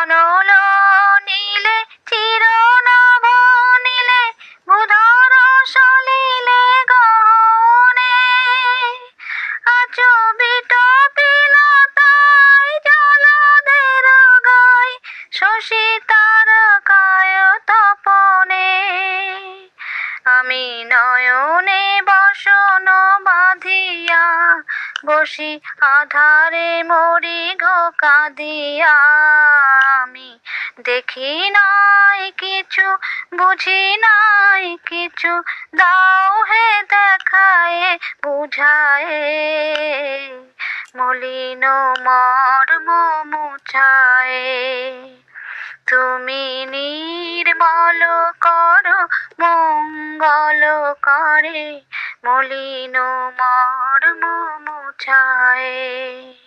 অনল নীলে চিরনভ নীলে বুধর সলিলে গহনে আচবিত পিলতায় জলদের গায় শশী তারকায় তপনে আমি নয়নে বসন বাঁধিয়া বসি আধারে মরি গো কাঁদিয়া আমি দেখি নাই কিছু বুঝি নাই কিছু দাও হে দেখায় বুঝায় মলিন মর্ম মুছায় তুমি নির্মল করো মঙ্গল করে মলিন মর্ম মুছায়।